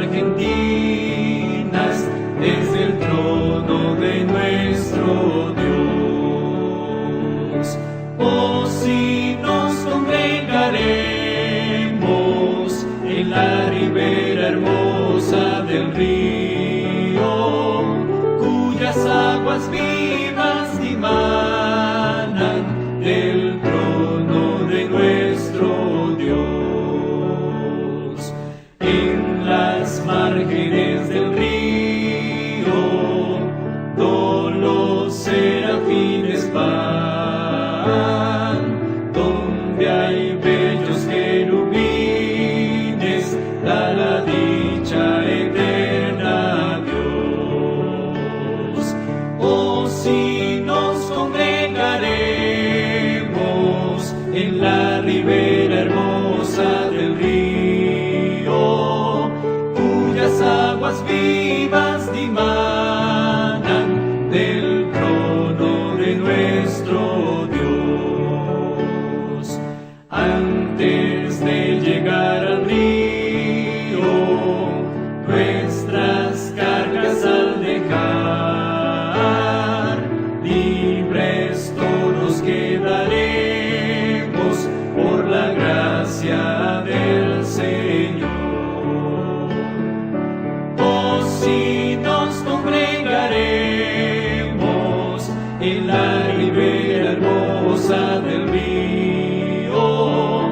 argentinas, desde el trono de nuestro Dios. Oh, si nos congregaremos en la ribera hermosa del río, cuyas aguas vivas dimanan del trono de nuestro Dios. En las márgenes del río, todos los serafines van, donde hay bellos querubines, da la dicha eterna a Dios. Oh, si nos congregaremos en la ribera hermosa del río, cuyas aguas vivas dimanan del trono de nuestro Dios. Antes de llegar al río, nuestras cargas al dejar, libres todos quedaremos por la gracia del Señor. Oh, si nos congregaremos en la ribera hermosa del río,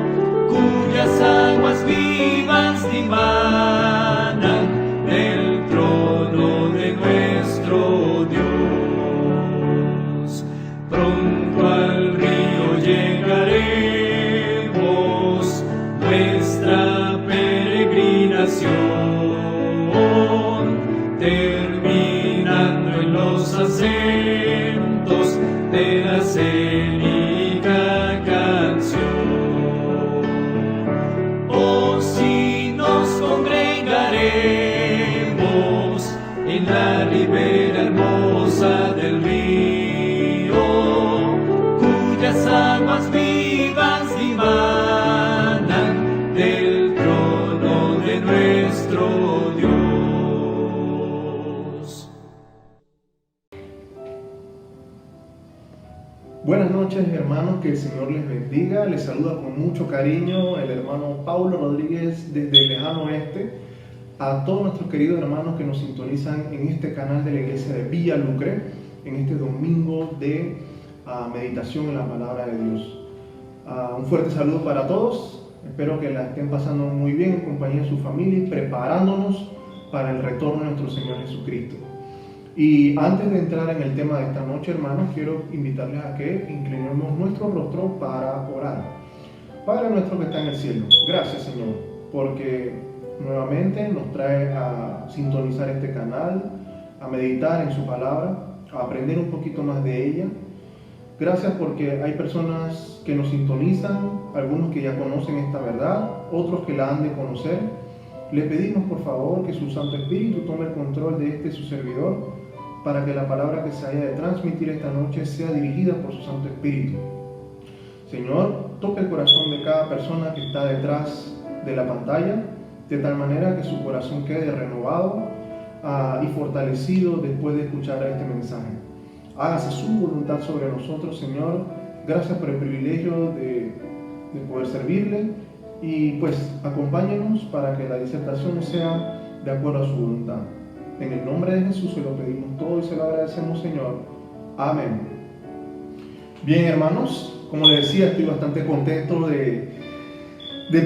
cuyas aguas vivas dimanan del trono de nuestro Dios. Pronto al río llegaremos, nuestra peregrinación, terminando en los acentos de la escénica canción. Oh, si nos congregaremos en la ribera hermosa del río, cuyas aguas vivas dimanan del trono de nuestro Dios. Buenas noches, hermanos, que el Señor les bendiga. Les saluda con mucho cariño el hermano Paulo Rodríguez desde el lejano oeste. A todos nuestros queridos hermanos que nos sintonizan en este canal de la iglesia de Villa Lucre, en este domingo de meditación en la palabra de Dios. Un fuerte saludo para todos. Espero que la estén pasando muy bien en compañía de su familia y preparándonos para el retorno de nuestro Señor Jesucristo. Y antes de entrar en el tema de esta noche, hermanos, quiero invitarles a que inclinemos nuestro rostro para orar. Padre nuestro que está en el cielo, gracias, Señor, porque nuevamente nos trae a sintonizar este canal, a meditar en su palabra, a aprender un poquito más de ella. Gracias porque hay personas que nos sintonizan, algunos que ya conocen esta verdad, otros que la han de conocer. Le pedimos por favor que su Santo Espíritu tome el control de este su servidor, para que la palabra que se haya de transmitir esta noche sea dirigida por su Santo Espíritu. Señor, toca el corazón de cada persona que está detrás de la pantalla, de tal manera que su corazón quede renovado y fortalecido después de escuchar este mensaje. Hágase su voluntad sobre nosotros, Señor. Gracias por el privilegio de poder servirle y pues acompáñenos para que la disertación sea de acuerdo a su voluntad. En el nombre de Jesús se lo pedimos todo y se lo agradecemos, Señor. Amén. Bien, hermanos, como les decía, estoy bastante contento de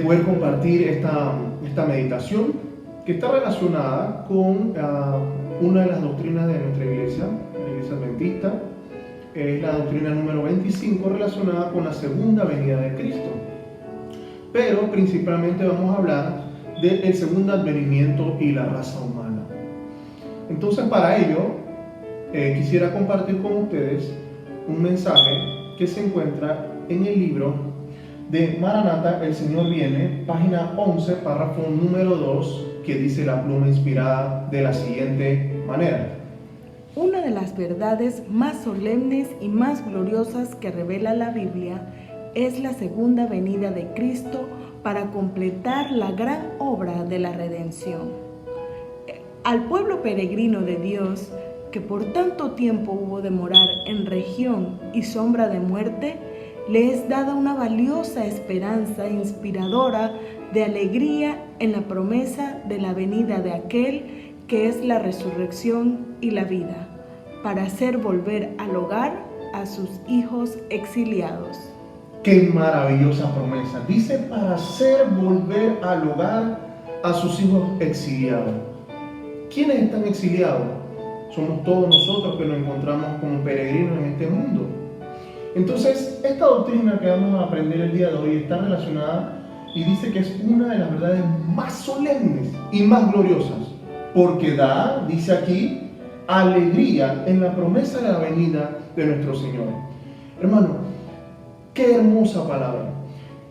poder compartir esta meditación que está relacionada con una de las doctrinas de nuestra iglesia, la iglesia adventista. Es la doctrina número 25 relacionada con la segunda venida de Cristo. Pero principalmente vamos a hablar del segundo advenimiento y la raza humana. Entonces, para ello, quisiera compartir con ustedes un mensaje que se encuentra en el libro de Maranata, El Señor Viene, página 11, párrafo número 2, que dice la pluma inspirada de la siguiente manera. Una de las verdades más solemnes y más gloriosas que revela la Biblia es la segunda venida de Cristo para completar la gran obra de la redención. al pueblo peregrino de Dios, que por tanto tiempo hubo de morar en región y sombra de muerte, le es dada una valiosa esperanza inspiradora de alegría en la promesa de la venida de aquel que es la resurrección y la vida, para hacer volver al hogar a sus hijos exiliados. ¡Qué maravillosa promesa! Dice, para hacer volver al hogar a sus hijos exiliados. ¿Quiénes están exiliados? Somos todos nosotros que nos encontramos como peregrinos en este mundo. Entonces, esta doctrina que vamos a aprender el día de hoy está relacionada y dice que es una de las verdades más solemnes y más gloriosas, porque da, dice aquí, alegría en la promesa de la venida de nuestro Señor. Hermano, qué hermosa palabra,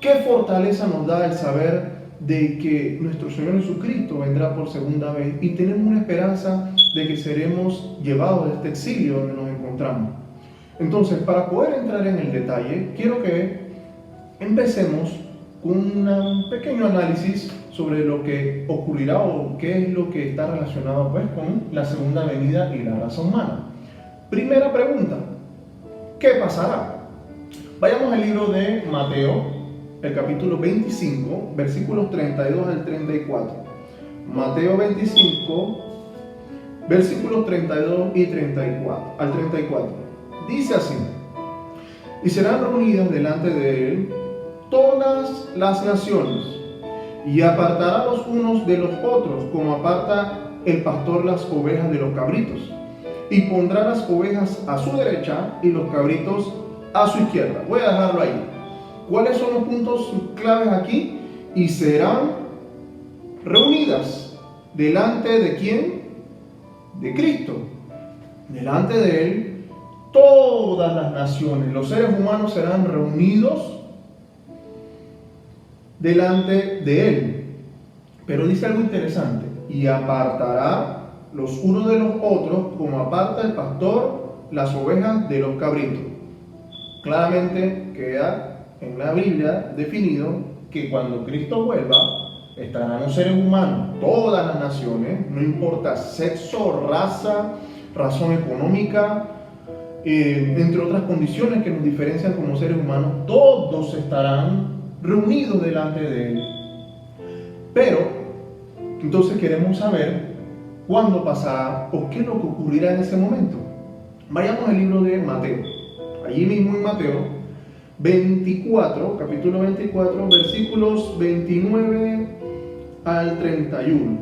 qué fortaleza nos da el saber de que nuestro Señor Jesucristo vendrá por segunda vez y tenemos una esperanza de que seremos llevados de este exilio donde nos encontramos. Entonces, para poder entrar en el detalle, quiero que empecemos con un pequeño análisis sobre lo que ocurrirá o qué es lo que está relacionado pues con la segunda venida y la raza humana. Primera pregunta, ¿qué pasará? Vayamos al libro de Mateo, el capítulo 25, versículos 32 al 34. Mateo 25, versículos 32 y 34, al 34. Dice así: y serán reunidas delante de él todas las naciones, y apartará los unos de los otros, como aparta el pastor las ovejas de los cabritos, y pondrá las ovejas a su derecha y los cabritos a su izquierda. Voy a dejarlo ahí. ¿Cuáles son los puntos claves aquí? Y serán reunidas delante de ¿quién? De Cristo. Delante de él todas las naciones, los seres humanos serán reunidos delante de él. Pero dice algo interesante: y apartará los unos de los otros, como aparta el pastor las ovejas de los cabritos. Claramente queda en la Biblia definido que cuando Cristo vuelva, estarán los seres humanos, todas las naciones, no importa sexo, raza, razón económica, entre otras condiciones que nos diferencian como seres humanos, todos estarán reunidos delante de él. Pero, entonces queremos saber cuándo pasará o qué es lo que ocurrirá en ese momento. Vayamos al libro de Mateo. Allí mismo en Mateo 24, capítulo 24, versículos 29 al 31.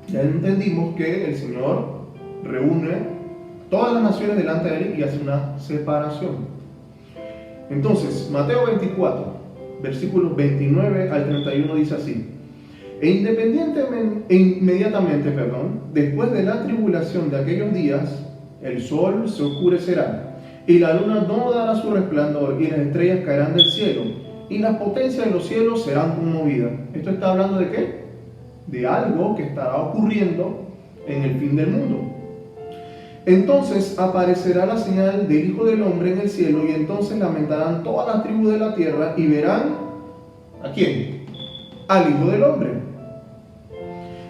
Ya entendimos que el Señor reúne todas las naciones delante de él y hace una separación. Entonces, Mateo 24, versículos 29 al 31 dice así: inmediatamente, después de la tribulación de aquellos días, el sol se oscurecerá, y la luna no dará su resplandor, y las estrellas caerán del cielo, y las potencias de los cielos serán conmovidas. ¿Esto está hablando de qué? De algo que estará ocurriendo en el fin del mundo. Entonces aparecerá la señal del Hijo del Hombre en el cielo, y entonces lamentarán todas las tribus de la tierra, y verán ¿a quién? Al Hijo del Hombre,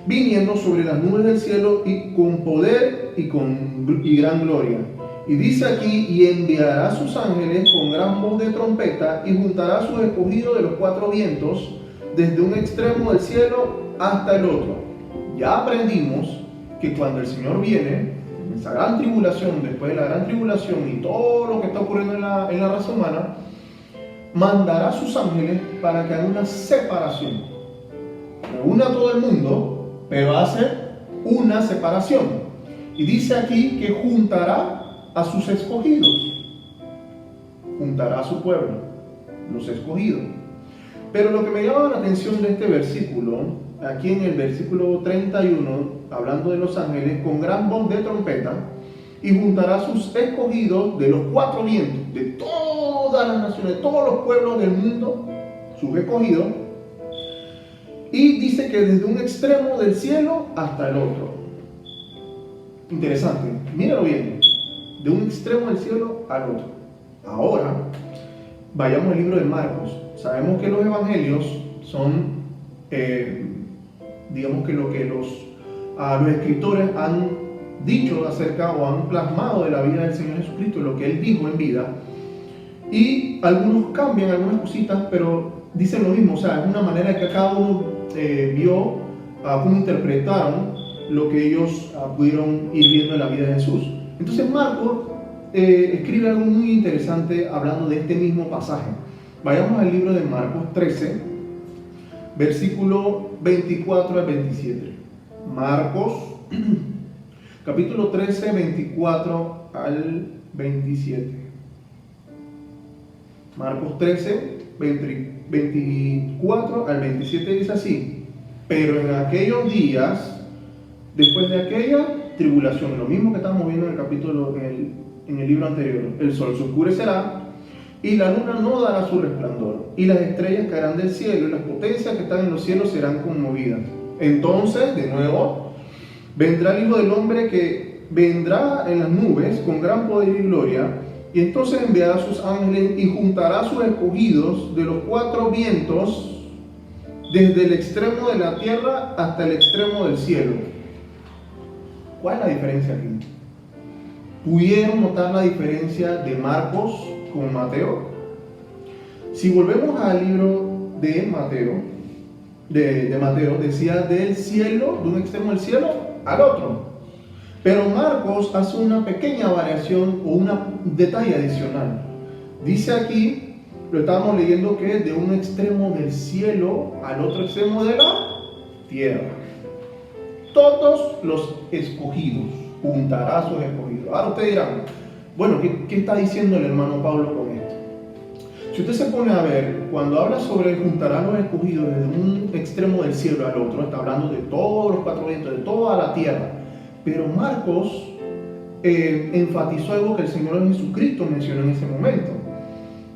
viniendo sobre las nubes del cielo y con poder y gran gloria. Y dice aquí: y enviará a sus ángeles con gran voz de trompeta, y juntará a sus escogidos de los cuatro vientos, desde un extremo del cielo hasta el otro. Ya aprendimos que cuando el Señor viene, en esa gran tribulación, después de la gran tribulación y todo lo que está ocurriendo en la raza humana, mandará a sus ángeles para que hagan una separación. Reúne a todo el mundo, pero hace una separación. Y dice aquí que juntará a sus escogidos, juntará a su pueblo, los escogidos. Pero lo que me llama la atención de este versículo, aquí en el versículo 31, hablando de los ángeles, con gran voz de trompeta, y juntará a sus escogidos de los cuatro vientos, de todas las naciones, de todos los pueblos del mundo, sus escogidos, y dice que desde un extremo del cielo hasta el otro. Interesante, míralo bien, de un extremo del cielo al otro. Ahora, vayamos al libro de Marcos. Sabemos que los evangelios son, digamos que lo que los escritores han dicho acerca o han plasmado de la vida del Señor Jesucristo, lo que Él dijo en vida, y algunos cambian algunas cositas, pero dicen lo mismo. O sea, es una manera que cada uno vio cómo interpretaron lo que ellos pudieron ir viendo en la vida de Jesús. Entonces Marcos escribe algo muy interesante hablando de este mismo pasaje. Vayamos al libro de Marcos 13, versículo 24 al 27. Marcos, capítulo 13, 24 al 27. Marcos 13, 24 al 27 dice así: pero en aquellos días, después de aquella tribulación, lo mismo que estamos viendo en el capítulo, en el libro anterior, el sol se oscurecerá y la luna no dará su resplandor, y las estrellas caerán del cielo, y las potencias que están en los cielos serán conmovidas. Entonces, de nuevo, vendrá el Hijo del Hombre, que vendrá en las nubes con gran poder y gloria, y entonces enviará a sus ángeles y juntará a sus escogidos de los cuatro vientos, desde el extremo de la tierra hasta el extremo del cielo. ¿Cuál es la diferencia aquí? ¿Pudieron notar la diferencia de Marcos con Mateo? Si volvemos al libro de Mateo, decía del cielo, de un extremo del cielo al otro. Pero Marcos hace una pequeña variación o un detalle adicional. Dice aquí, lo estábamos leyendo, que de un extremo del cielo al otro extremo de la tierra. Todos los escogidos, juntará a sus escogidos. Ahora ustedes dirán, bueno, ¿qué está diciendo el hermano Pablo con esto? Si usted se pone a ver, cuando habla sobre juntará a los escogidos desde un extremo del cielo al otro, está hablando de todos los cuatro vientos, de toda la tierra. Pero Marcos enfatizó algo que el Señor Jesucristo mencionó en ese momento,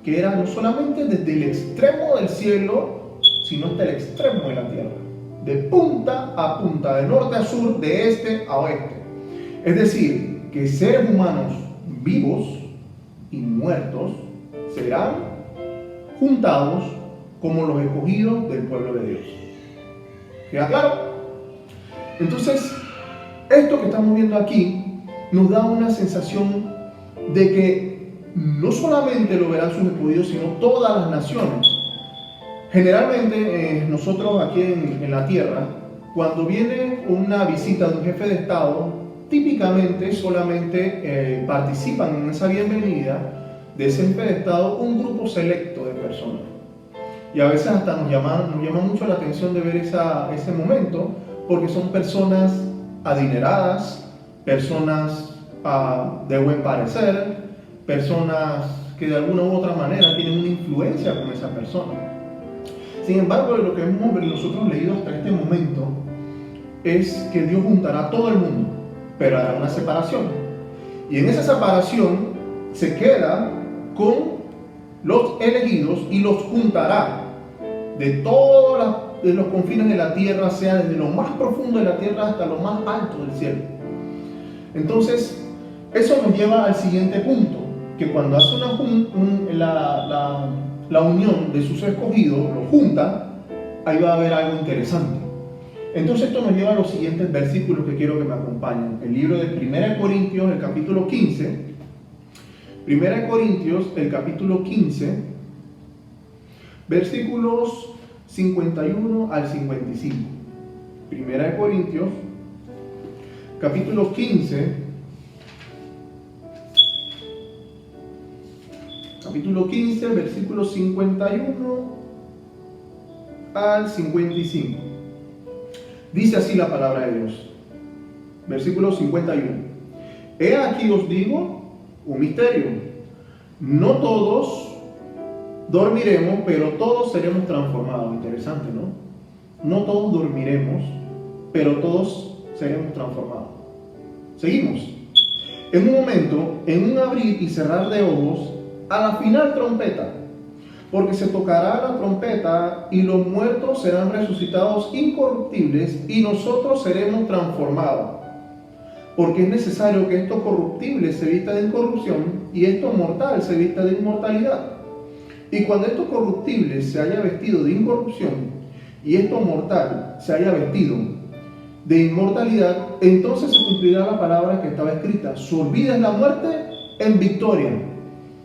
que era no solamente desde el extremo del cielo, sino hasta el extremo de la tierra, de punta a punta, de norte a sur, de este a oeste. Es decir, que seres humanos vivos y muertos serán juntados como los escogidos del pueblo de Dios. ¿Queda claro? Entonces, esto que estamos viendo aquí nos da una sensación de que no solamente lo verán sus escogidos, sino todas las naciones. Generalmente nosotros aquí en la tierra, cuando viene una visita de un jefe de Estado, típicamente solamente participan en esa bienvenida de ese jefe de Estado un grupo selecto de personas. Y a veces hasta nos llama mucho la atención de ver ese momento, porque son personas adineradas, personas de buen parecer, personas que de alguna u otra manera tienen una influencia con esa persona. Sin embargo, lo que hemos nosotros leído hasta este momento es que Dios juntará a todo el mundo, pero hará una separación. Y en esa separación se queda con los elegidos y los juntará de todos los confines de la tierra, sea desde lo más profundo de la tierra hasta lo más alto del cielo. Entonces, eso nos lleva al siguiente punto, que cuando hace la unión de sus escogidos, los junta, ahí va a haber algo interesante. Entonces esto nos lleva a los siguientes versículos que quiero que me acompañen. El libro de 1 Corintios, el capítulo 15. 1 Corintios, el capítulo 15, versículos 51 al 55. 1 Corintios, capítulo 15, versículos 51 al 55. Dice así la palabra de Dios. Versículo 51. He aquí os digo un misterio. No todos dormiremos, pero todos seremos transformados. Interesante, ¿no? No todos dormiremos, pero todos seremos transformados. Seguimos. En un momento, en un abrir y cerrar de ojos, a la final trompeta, porque se tocará la trompeta y los muertos serán resucitados incorruptibles y nosotros seremos transformados. Porque es necesario que esto corruptible se vista de incorrupción y esto mortal se vista de inmortalidad. Y cuando esto corruptible se haya vestido de incorrupción y esto mortal se haya vestido de inmortalidad, entonces se cumplirá la palabra que estaba escrita: su vida es la muerte en victoria.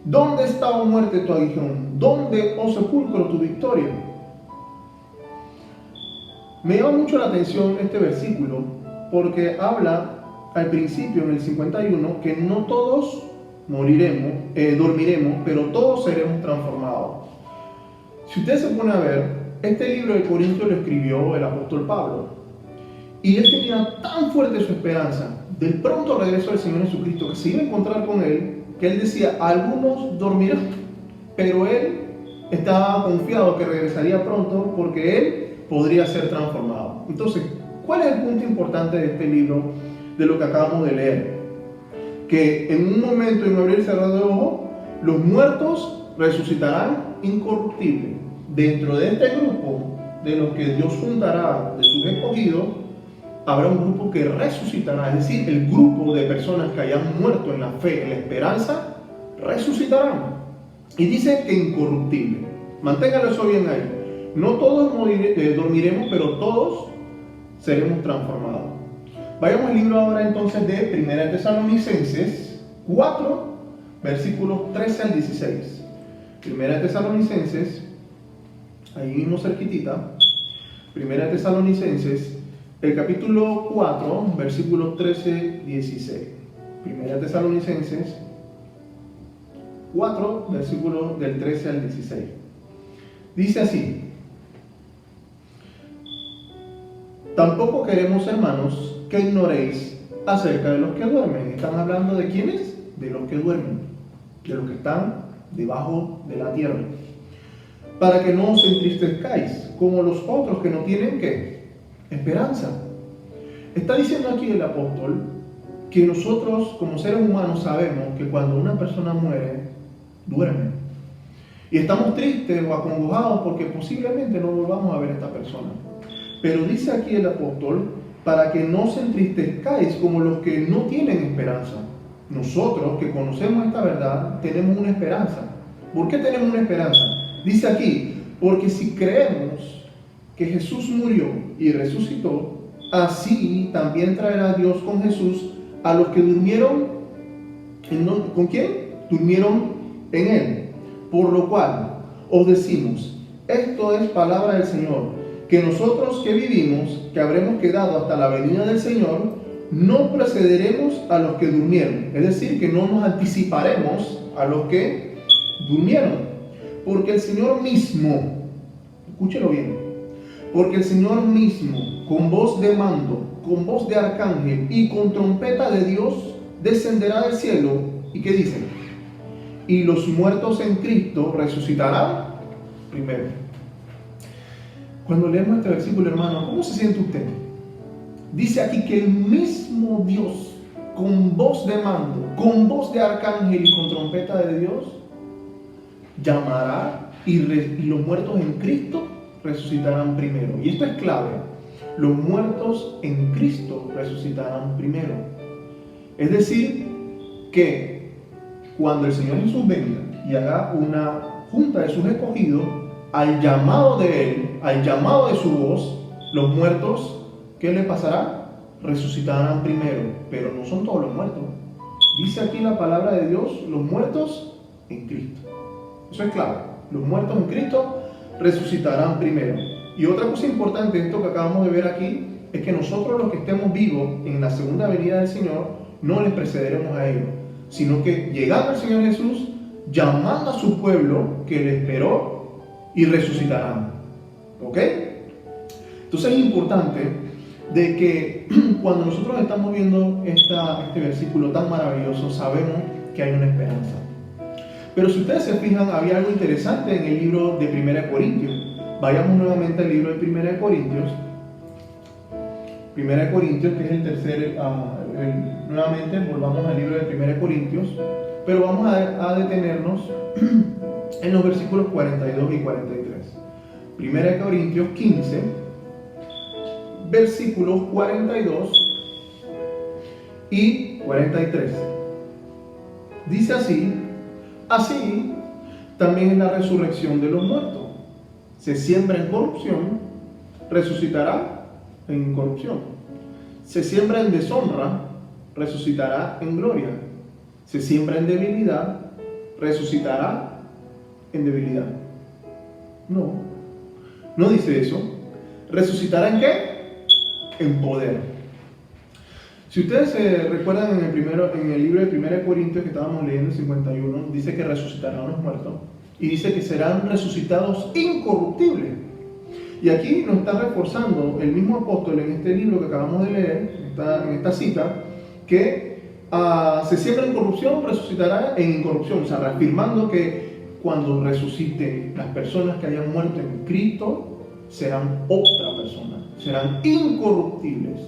¿Dónde está, oh muerte, tu aguijón? ¿Dónde, oh sepulcro, tu victoria? Me llama mucho la atención este versículo porque habla al principio, en el 51, que no todos dormiremos, pero todos seremos transformados. Si usted se pone a ver, este libro de Corintios lo escribió el apóstol Pablo. Y él tenía tan fuerte su esperanza del pronto regreso del Señor Jesucristo, que se iba a encontrar con él, que él decía: algunos dormirán, pero él estaba confiado que regresaría pronto porque él podría ser transformado. Entonces, ¿cuál es el punto importante de este libro, de lo que acabamos de leer? Que en un momento, en un abrir y cerrar de ojos, los muertos resucitarán incorruptibles. Dentro de este grupo, de los que Dios juntará de sus escogidos, habrá un grupo que resucitará, es decir, el grupo de personas que hayan muerto en la fe, en la esperanza, resucitarán. Y dice que incorruptible. Manténgalo eso bien ahí. No todos dormiremos, pero todos seremos transformados. Vayamos al libro ahora entonces de 1 Tesalonicenses 4, versículos 13 al 16. 1 Tesalonicenses, ahí mismo cerquitita, 1 Tesalonicenses, el capítulo 4, versículos 13-16. 1 Tesalonicenses 4, versículos del 13 al 16. Dice así: tampoco queremos, hermanos, que ignoréis acerca de los que duermen. ¿Están hablando de quiénes? De los que duermen, de los que están debajo de la tierra. Para que no os entristezcáis como los otros que no tienen, ¿qué? Esperanza. Está diciendo aquí el apóstol que nosotros como seres humanos sabemos que cuando una persona muere, duerme. Y estamos tristes o acongojados porque posiblemente no volvamos a ver a esta persona. Pero dice aquí el apóstol: para que no os entristezcáis como los que no tienen esperanza. Nosotros que conocemos esta verdad tenemos una esperanza. ¿Por qué tenemos una esperanza? Dice aquí: porque si creemos que Jesús murió y resucitó, así también traerá Dios con Jesús a los que durmieron. ¿Con quién? Durmieron en Él. Por lo cual os decimos: esto es palabra del Señor, que nosotros que vivimos, que habremos quedado hasta la venida del Señor, no precederemos a los que durmieron. Es decir, que no nos anticiparemos a los que durmieron. Porque el Señor mismo, escúchelo bien, porque el Señor mismo, con voz de mando, con voz de arcángel y con trompeta de Dios, descenderá del cielo. ¿Y qué dice? Y los muertos en Cristo resucitarán primero. Cuando leemos este versículo, hermano, ¿cómo se siente usted? Dice aquí que el mismo Dios, con voz de mando, con voz de arcángel y con trompeta de Dios, llamará y los muertos en Cristo resucitarán primero. Y esto es clave: los muertos en Cristo resucitarán primero. Es decir, que cuando el Señor Jesús venga y haga una junta de sus escogidos, al llamado de Él, al llamado de su voz, los muertos, ¿qué le pasará? Resucitarán primero. Pero no son todos los muertos. Dice aquí la palabra de Dios: los muertos en Cristo. Eso es clave. Los muertos en Cristo resucitarán primero. Y otra cosa importante de esto que acabamos de ver aquí es que nosotros, los que estemos vivos en la segunda venida del Señor, no les precederemos a ellos, sino que llegando al Señor Jesús, llamando a su pueblo que le esperó, y resucitarán. ¿Ok? Entonces es importante de que cuando nosotros estamos viendo este versículo tan maravilloso, sabemos que hay una esperanza. Pero si ustedes se fijan, había algo interesante en el libro de 1 Corintios. Vayamos nuevamente al libro de 1 Corintios. 1 Corintios, que es el tercer... nuevamente volvamos al libro de 1 Corintios, pero vamos a detenernos en los versículos 42 y 43. 1 Corintios 15, versículos 42 y 43. Dice así: así también es la resurrección de los muertos. Se siembra en corrupción, resucitará en incorrupción. Se siembra en deshonra, resucitará en gloria. Se siembra en debilidad, resucitará en debilidad. No, no dice eso. ¿Resucitará en qué? En poder. Si ustedes se recuerdan en el libro de 1 Corintios que estábamos leyendo, el 51, dice que resucitarán a los muertos y dice que serán resucitados incorruptibles. Y aquí nos está reforzando el mismo apóstol en este libro que acabamos de leer, en esta cita, que se siembra en corrupción, resucitará en incorrupción, o sea, reafirmando que cuando resuciten las personas que hayan muerto en Cristo, serán otra persona, serán incorruptibles.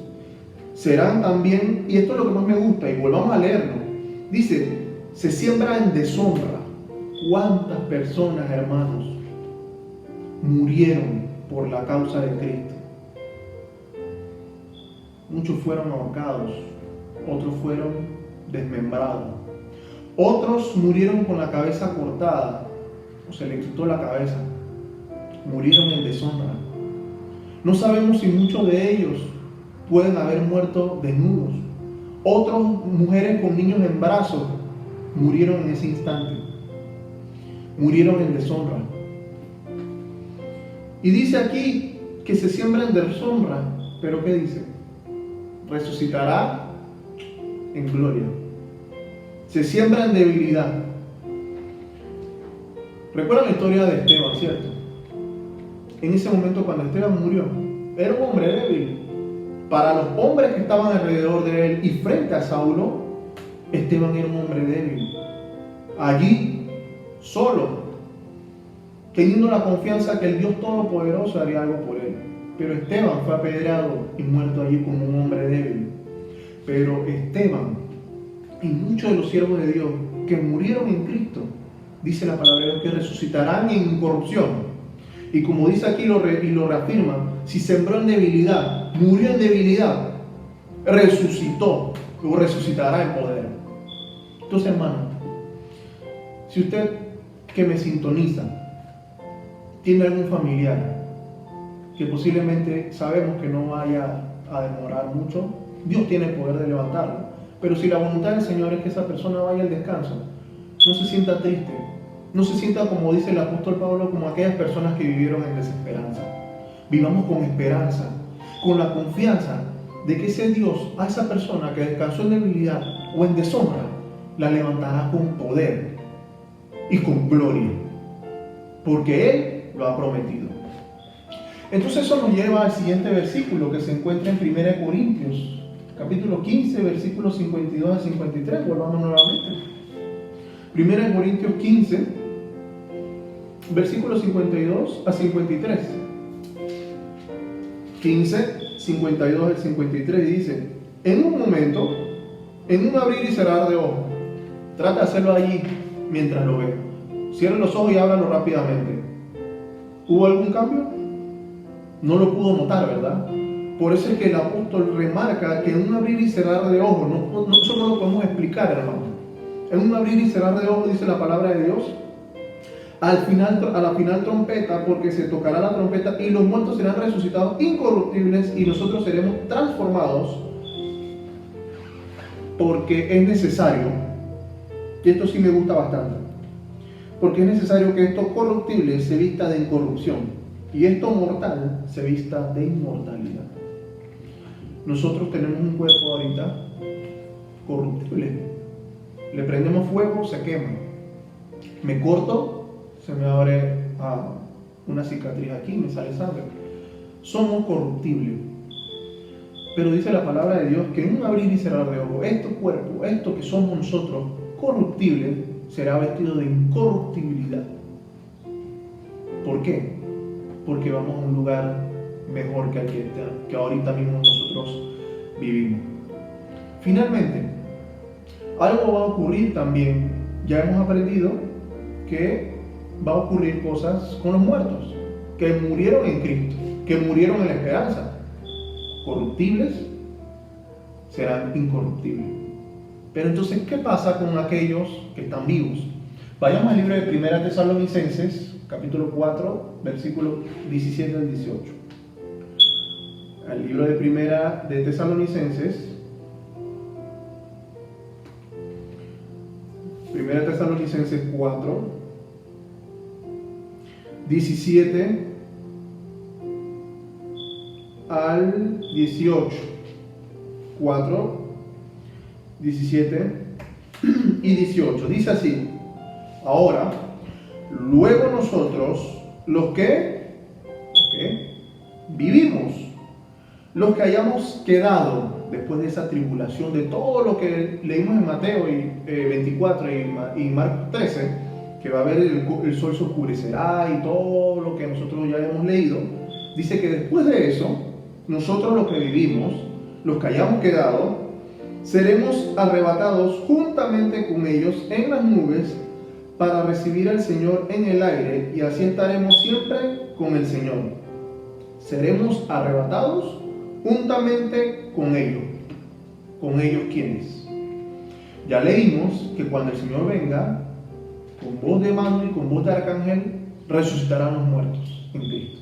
Serán también, y esto es lo que más me gusta, y volvamos a leerlo, dice, se siembra en deshonra. ¿Cuántas personas, hermanos, murieron por la causa de Cristo? Muchos fueron ahorcados, otros fueron desmembrados, otros murieron con la cabeza cortada, o se le quitó la cabeza, murieron en deshonra. No sabemos si muchos de ellos pueden haber muerto desnudos. Otras mujeres con niños en brazos murieron en ese instante. Murieron en deshonra. Y dice aquí que se siembra en deshonra, pero ¿qué dice? Resucitará en gloria. Se siembra en debilidad. Recuerdan la historia de Esteban, ¿cierto? En ese momento cuando Esteban murió, era un hombre débil. Para los hombres que estaban alrededor de él y frente a Saulo, Esteban era un hombre débil. Allí, solo, teniendo la confianza que el Dios Todopoderoso haría algo por él. Pero Esteban fue apedreado y muerto allí como un hombre débil. Pero Esteban y muchos de los siervos de Dios que murieron en Cristo, dice la palabra de Dios, que resucitarán en incorrupción. Y como dice aquí y lo reafirma, si sembró en debilidad, murió en debilidad, resucitó o resucitará en poder. Entonces, hermano, si usted que me sintoniza tiene algún familiar que posiblemente sabemos que no vaya a demorar mucho, Dios tiene el poder de levantarlo. Pero si la voluntad del Señor es que esa persona vaya al descanso, no se sienta triste, no se sienta, como dice el apóstol Pablo, como aquellas personas que vivieron en desesperanza. Vivamos con esperanza, con la confianza de que ese Dios, a esa persona que descansó en debilidad o en deshonra, la levantará con poder y con gloria, porque Él lo ha prometido. Entonces eso nos lleva al siguiente versículo que se encuentra en 1 Corintios, capítulo 15, versículos 52 a 53. Volvamos nuevamente. 1 Corintios 15, versículos 52 a 53. 15, 52 al 53 dice: en un momento, en un abrir y cerrar de ojos, trata de hacerlo allí mientras lo ve. Cierre los ojos y ábralo rápidamente. ¿Hubo algún cambio? No lo pudo notar, ¿verdad? Por eso es que el apóstol remarca que en un abrir y cerrar de ojos, eso no lo podemos explicar, hermano. En un abrir y cerrar de ojos dice la palabra de Dios, a la final trompeta, porque se tocará la trompeta y los muertos serán resucitados incorruptibles y nosotros seremos transformados, porque es necesario, y esto sí me gusta bastante, porque es necesario que esto corruptible se vista de incorrupción y esto mortal se vista de inmortalidad. Nosotros tenemos un cuerpo ahorita corruptible. Le prendemos fuego, se quema. Me corto, se me abre una cicatriz aquí, me sale sangre. Somos corruptibles. Pero dice la palabra de Dios que en un abrir y cerrar de ojos, este cuerpo, esto que somos nosotros, corruptible, será vestido de incorruptibilidad. ¿Por qué? Porque vamos a un lugar mejor que el que ahorita mismo nosotros vivimos. Finalmente, algo va a ocurrir también. Ya hemos aprendido que va a ocurrir cosas con los muertos, que murieron en Cristo, que murieron en la esperanza. Corruptibles serán incorruptibles. Pero entonces, ¿qué pasa con aquellos que están vivos? Vayamos al libro de 1 Tesalonicenses, capítulo 4, versículos 17 al 18. al libro de Primera de Tesalonicenses. Primera de Tesalonicenses 4, 17 al 18. 4, 17 y 18. Dice así: ahora, luego nosotros, los que vivimos, los que hayamos quedado después de esa tribulación, de todo lo que leímos en Mateo 24 y Marcos 13, que va a haber el sol se oscurecerá y todo lo que nosotros ya hemos leído, dice que después de eso, nosotros los que vivimos, los que hayamos quedado, seremos arrebatados juntamente con ellos en las nubes para recibir al Señor en el aire, y así estaremos siempre con el Señor. Seremos arrebatados juntamente con ellos. ¿Con ellos quiénes? Ya leímos que cuando el Señor venga, con voz de mando y con voz de arcángel, resucitarán los muertos en Cristo.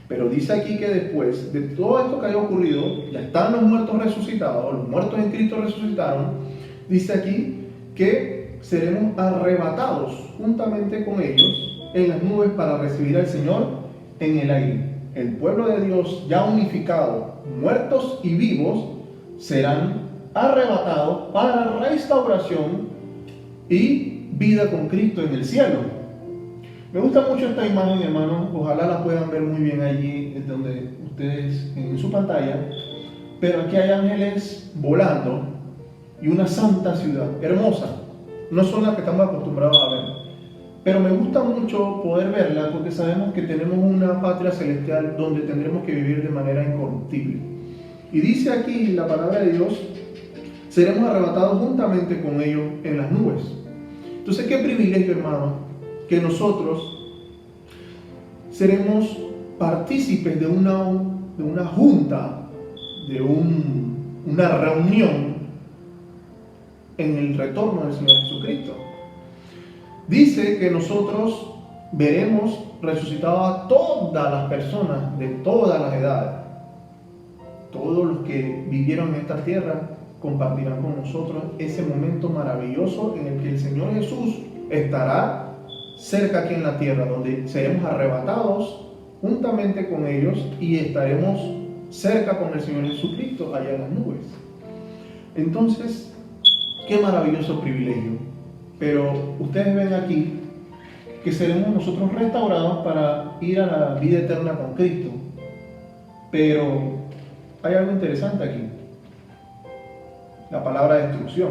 Pero dice aquí que después de todo esto que haya ocurrido, ya están los muertos resucitados, los muertos en Cristo resucitaron. Dice aquí que seremos arrebatados juntamente con ellos en las nubes para recibir al Señor en el aire. El pueblo de Dios ya unificado, muertos y vivos, serán arrebatados para restauración y vida con Cristo en el cielo. Me gusta mucho esta imagen, hermanos. Ojalá la puedan ver muy bien allí donde ustedes en su pantalla. Pero aquí hay ángeles volando y una santa ciudad, hermosa. No son las que estamos acostumbrados a ver. Pero me gusta mucho poder verla porque sabemos que tenemos una patria celestial donde tendremos que vivir de manera incorruptible. Y dice aquí la palabra de Dios: seremos arrebatados juntamente con ellos en las nubes. Entonces, qué privilegio, hermano, que nosotros seremos partícipes de una junta, de una reunión en el retorno del Señor Jesucristo. Dice que nosotros veremos resucitados a todas las personas de todas las edades. Todos los que vivieron en esta tierra compartirán con nosotros ese momento maravilloso en el que el Señor Jesús estará cerca aquí en la tierra, donde seremos arrebatados juntamente con ellos y estaremos cerca con el Señor Jesucristo allá en las nubes. Entonces, qué maravilloso privilegio. Pero ustedes ven aquí que seremos nosotros restaurados para ir a la vida eterna con Cristo. Pero hay algo interesante aquí: la palabra destrucción.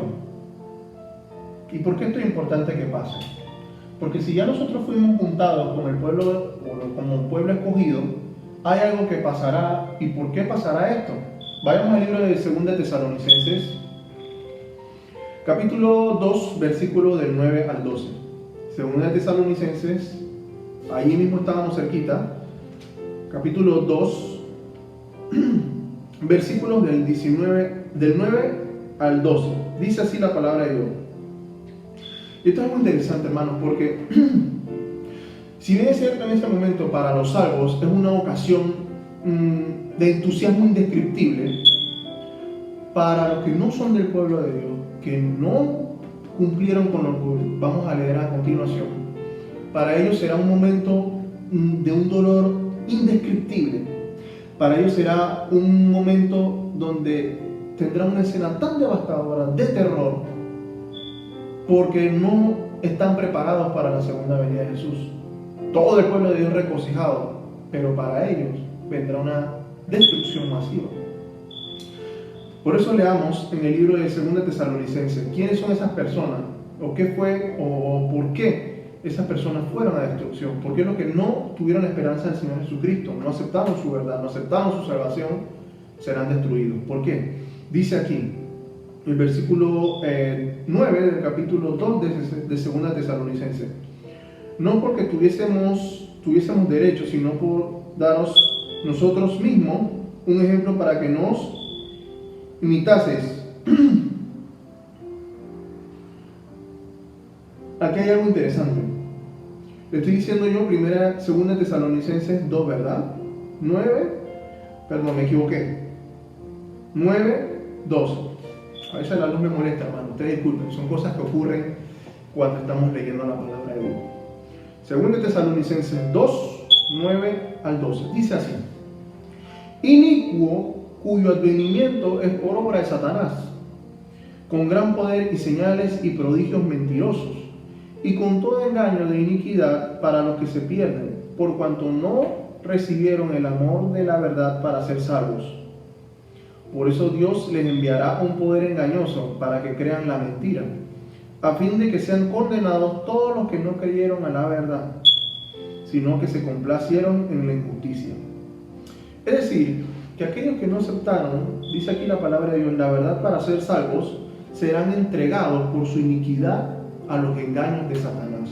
¿Y por qué esto es importante que pase? Porque si ya nosotros fuimos juntados con el pueblo, o como pueblo escogido, hay algo que pasará. ¿Y por qué pasará esto? Vayamos al libro de 2 Tesalonicenses, capítulo 2, versículo del 9 al 12. 2 Tesalonicenses, ahí mismo estábamos cerquita, capítulo 2, versículos del 9 al 12. Dice así la palabra de Dios. Y esto es muy interesante, hermanos, porque si bien es cierto en este momento para los salvos es una ocasión de entusiasmo indescriptible, para los que no son del pueblo de Dios, que no cumplieron con lo que vamos a leer a continuación, para ellos será un momento de un dolor indescriptible. Para ellos será un momento donde tendrán una escena tan devastadora de terror, porque no están preparados para la segunda venida de Jesús. Todo el pueblo de Dios regocijado, pero para ellos vendrá una destrucción masiva. Por eso leamos en el libro de 2 Tesalonicenses quiénes son esas personas, o qué fue, o por qué esas personas fueron a destrucción. Porque los que no tuvieron la esperanza del Señor Jesucristo, no aceptaron su verdad, no aceptaron su salvación, serán destruidos. ¿Por qué? Dice aquí el versículo 9 del capítulo 2 de 2 Tesalonicenses: no porque tuviésemos derecho, sino por daros nosotros mismos un ejemplo para que nos imitases. Aquí hay algo interesante. Le estoy diciendo yo 2 Tesalonicenses 2, ¿verdad? 9 Perdón, me equivoqué. 9, 12. A veces la luz me molesta, hermano. Ustedes disculpen, son cosas que ocurren cuando estamos leyendo la palabra de Dios. Segundo Tesalonicenses 2, 9 al 12. Dice así: inicuo, cuyo advenimiento es por obra de Satanás, con gran poder y señales y prodigios mentirosos, y con todo engaño de iniquidad para los que se pierden, por cuanto no recibieron el amor de la verdad para ser salvos. Por eso Dios les enviará un poder engañoso para que crean la mentira, a fin de que sean condenados todos los que no creyeron a la verdad, sino que se complacieron en la injusticia. Es decir, que aquellos que no aceptaron, dice aquí la palabra de Dios, la verdad para ser salvos, serán entregados por su iniquidad a los engaños de Satanás.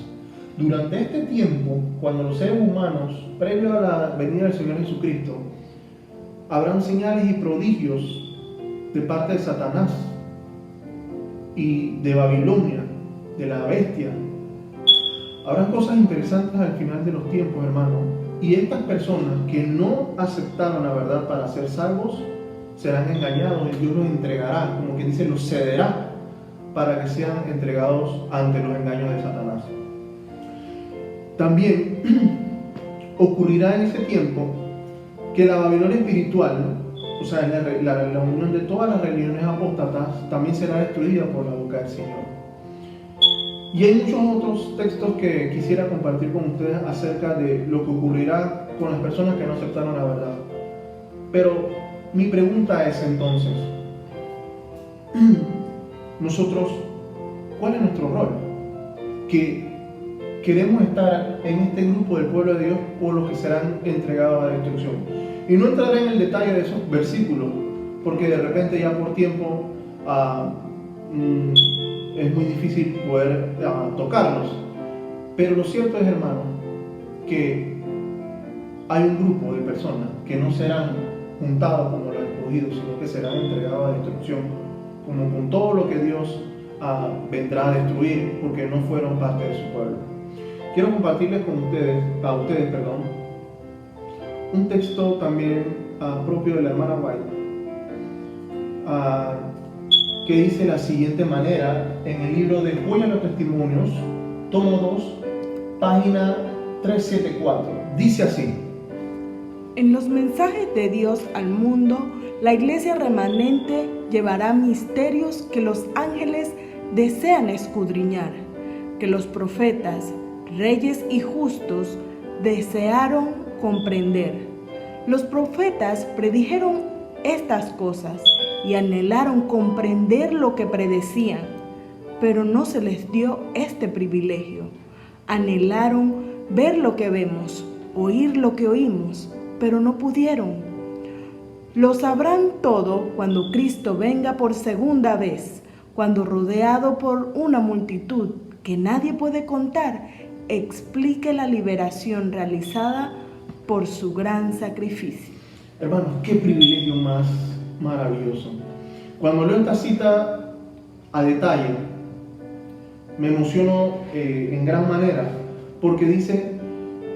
Durante este tiempo, cuando los seres humanos, previo a la venida del Señor Jesucristo, habrán señales y prodigios de parte de Satanás y de Babilonia, de la bestia. Habrán cosas interesantes al final de los tiempos, hermano. Y estas personas que no aceptaron la verdad para ser salvos, serán engañados y Dios los entregará, como que dice, los cederá para que sean entregados ante los engaños de Satanás. También ocurrirá en ese tiempo que la Babilonia espiritual, o sea, la unión de todas las religiones apóstatas, también será destruida por la boca del Señor. Y hay muchos otros textos que quisiera compartir con ustedes acerca de lo que ocurrirá con las personas que no aceptaron la verdad. Pero mi pregunta es entonces, nosotros, ¿cuál es nuestro rol? ¿Que queremos estar en este grupo del pueblo de Dios o los que serán entregados a la destrucción? Y no entraré en el detalle de esos versículos, porque de repente ya por tiempo es muy difícil poder tocarlos. Pero lo cierto es, hermano, que hay un grupo de personas que no serán juntados como los escogidos, sino que serán entregados a destrucción, como con todo lo que Dios vendrá a destruir, porque no fueron parte de su pueblo. Quiero compartirles con ustedes, un texto también propio de la hermana White, que dice de la siguiente manera en el libro de Joya de los Testimonios, tomo 2, página 374. Dice así: en los mensajes de Dios al mundo, la iglesia remanente llevará misterios que los ángeles desean escudriñar, que los profetas, reyes y justos desearon comprender. Los profetas predijeron estas cosas y anhelaron comprender lo que predecían, pero no se les dio este privilegio. Anhelaron ver lo que vemos, oír lo que oímos, pero no pudieron. Lo sabrán todo cuando Cristo venga por segunda vez, cuando rodeado por una multitud que nadie puede contar, explique la liberación realizada por su gran sacrificio. Hermanos, qué privilegio más maravilloso. Cuando leo esta cita a detalle, me emociono en gran manera, porque dice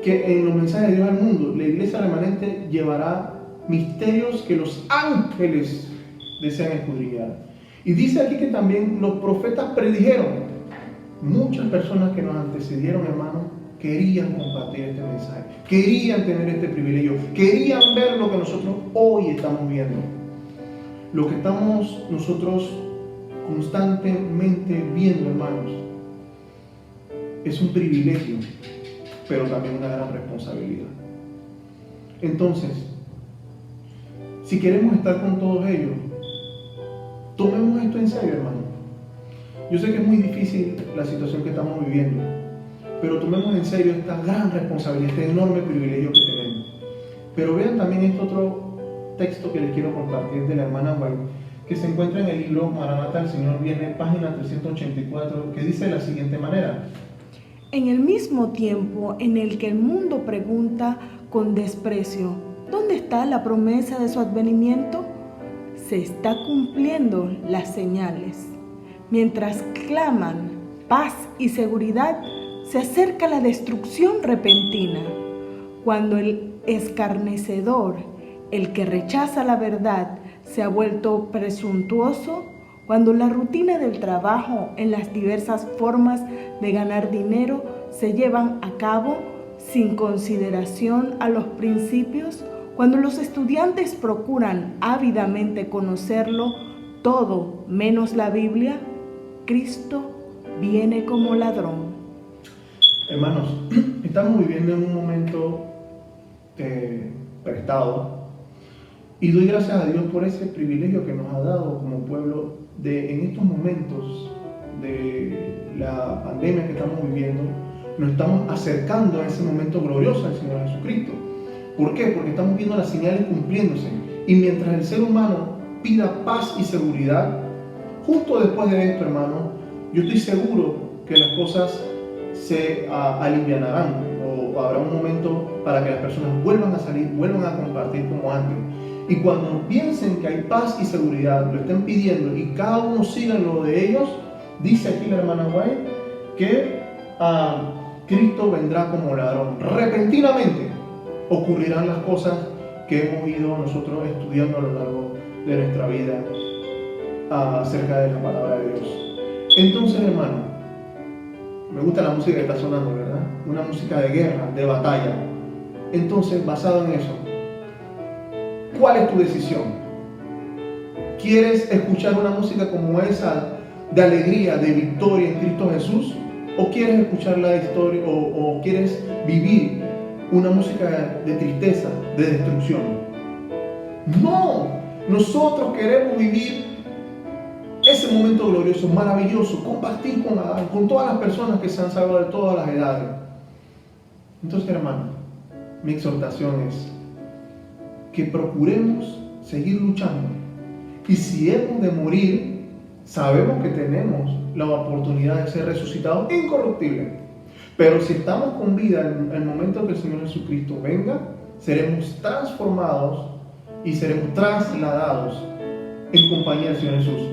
que en los mensajes de Dios al mundo, la iglesia remanente llevará misterios que los ángeles desean escudriñar. Y dice aquí que también los profetas predijeron. Muchas personas que nos antecedieron, hermanos, querían compartir este mensaje, querían tener este privilegio, querían ver lo que nosotros hoy estamos viendo. Lo que estamos nosotros constantemente viendo, hermanos, es un privilegio, pero también una gran responsabilidad. Entonces, si queremos estar con todos ellos, tomemos esto en serio, hermano. Yo sé que es muy difícil la situación que estamos viviendo, pero tomemos en serio esta gran responsabilidad, este enorme privilegio que tenemos. Pero vean también este otro texto que les quiero compartir de la hermana White, que se encuentra en el libro Maranatha, el Señor viene, página 384, que dice de la siguiente manera: en el mismo tiempo en el que el mundo pregunta con desprecio, ¿dónde está la promesa de su advenimiento? Se está cumpliendo las señales. Mientras claman paz y seguridad, se acerca la destrucción repentina. Cuando el escarnecedor, El que rechaza la verdad se ha vuelto presuntuoso cuando la rutina del trabajo en las diversas formas de ganar dinero se llevan a cabo sin consideración a los principios, cuando los estudiantes procuran ávidamente conocerlo todo menos la Biblia, Cristo viene como ladrón. Hermanos, estamos viviendo en un momento prestado y doy gracias a Dios por ese privilegio que nos ha dado como pueblo de en estos momentos de la pandemia que estamos viviendo, nos estamos acercando a ese momento glorioso del Señor Jesucristo. ¿Por qué? Porque estamos viendo las señales cumpliéndose. Y mientras el ser humano pida paz y seguridad, justo después de esto, hermano, yo estoy seguro que las cosas se alivianarán o habrá un momento para que las personas vuelvan a salir, vuelvan a compartir como antes. Y cuando piensen que hay paz y seguridad, lo estén pidiendo y cada uno siga en lo de ellos, dice aquí la hermana White que Cristo vendrá como ladrón. Repentinamente ocurrirán las cosas que hemos ido nosotros estudiando a lo largo de nuestra vida acerca de la palabra de Dios. Entonces, hermano, me gusta la música que está sonando, ¿verdad? Una música de guerra, de batalla. Entonces, basado en eso, ¿cuál es tu decisión? ¿Quieres escuchar una música como esa de alegría, de victoria en Cristo Jesús? ¿O quieres escuchar la historia o quieres vivir una música de tristeza, de destrucción? No, nosotros queremos vivir ese momento glorioso, maravilloso, compartir con todas las personas que se han salvado de todas las edades. Entonces, hermano, mi exhortación es que procuremos seguir luchando. Y si hemos de morir, sabemos que tenemos la oportunidad de ser resucitados incorruptibles. Pero si estamos con vida en el momento que el Señor Jesucristo venga, seremos transformados y seremos trasladados en compañía del Señor Jesús.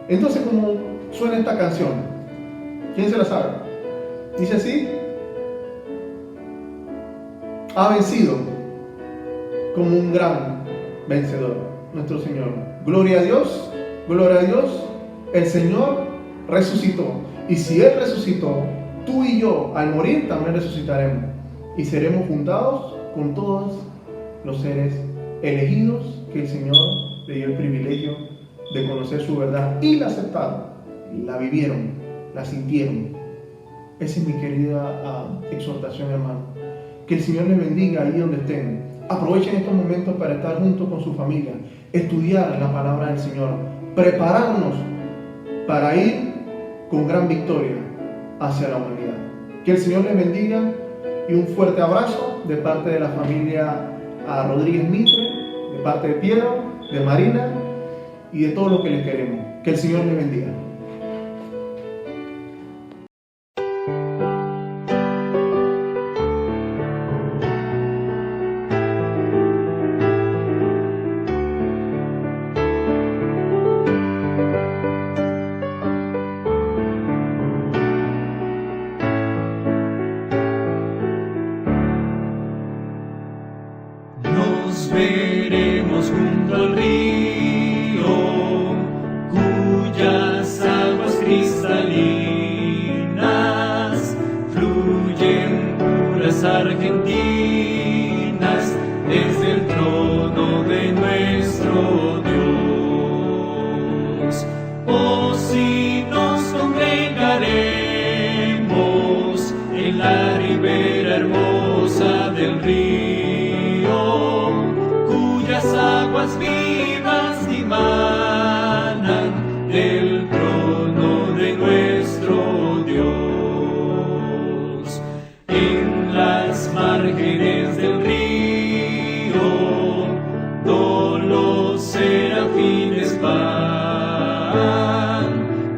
Entonces, ¿cómo suena esta canción? ¿Quién se la sabe? Dice así: ha vencido como un gran vencedor nuestro Señor. Gloria a Dios, el Señor resucitó. Y si Él resucitó, tú y yo al morir también resucitaremos y seremos juntados con todos los seres elegidos que el Señor le dio el privilegio de conocer su verdad y la aceptaron, la vivieron, la sintieron. Esa es mi querida exhortación, hermano. Que el Señor les bendiga ahí donde estén. Aprovechen estos momentos para estar juntos con su familia, estudiar la palabra del Señor, prepararnos para ir con gran victoria hacia la humanidad. Que el Señor les bendiga y un fuerte abrazo de parte de la familia Rodríguez Mitre, de parte de Piero, de Marina y de todos los que les queremos. Que el Señor les bendiga. Nos veremos junto al río, cuyas aguas cristalinas fluyen puras argentinas desde el trono de nuestro Dios. Oh, si nos congregaremos en la ribera hermosa del río, cuyas aguas vivas dimanan del trono de nuestro Dios. En las márgenes del río, todos los serafines van,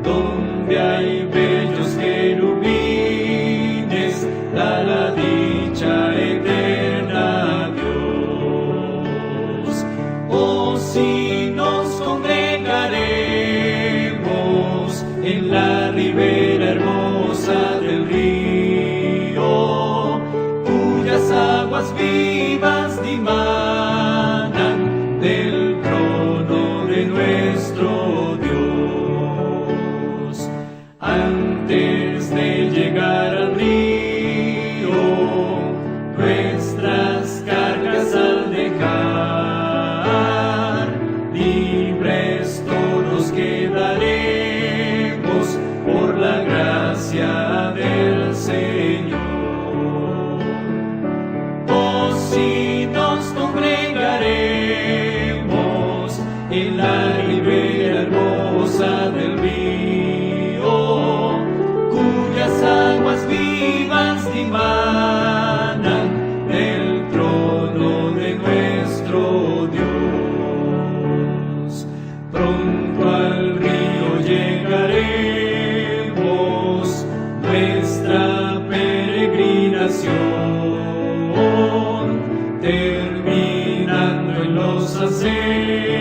donde hay bellos querubines, da la dicha eterna a Dios. Oh, si nos congregaremos en la ribera hermosa del río, cuyas aguas vivas dimanan cosas de